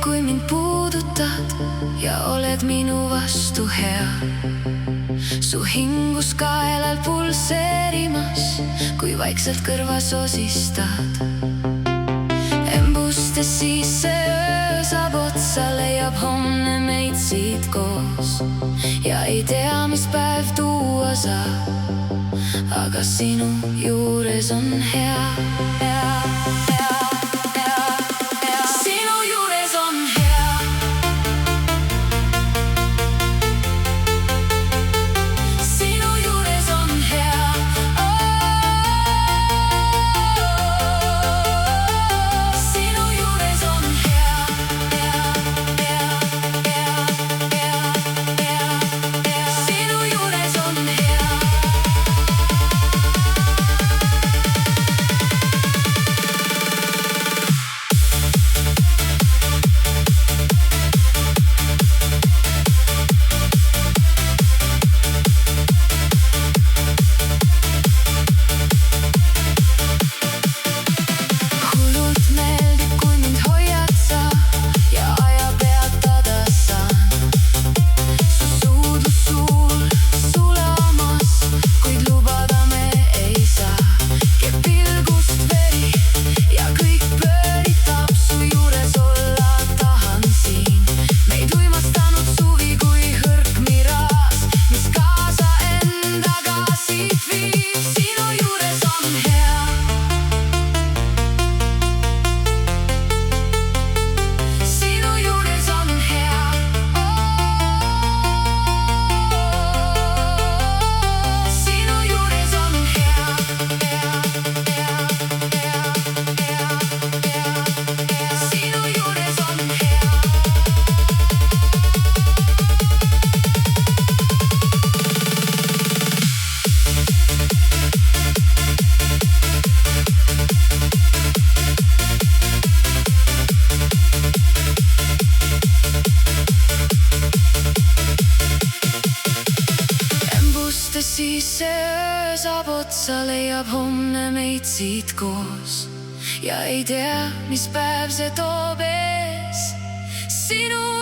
kui mind puudutad ja oled minu vastu hea. Su hingus kaelal pulseerimas, kui vaikselt kõrva sosistad. Embustes siis see öö saab otsa, leiab homne meid siit koos. Ja ei tea, mis päev tuua saab, aga sinu juures on hea, hea. Siis see öö saab otsa, leiab homne meid siit koos. Ja ei tea, mis päev see toob ees sinu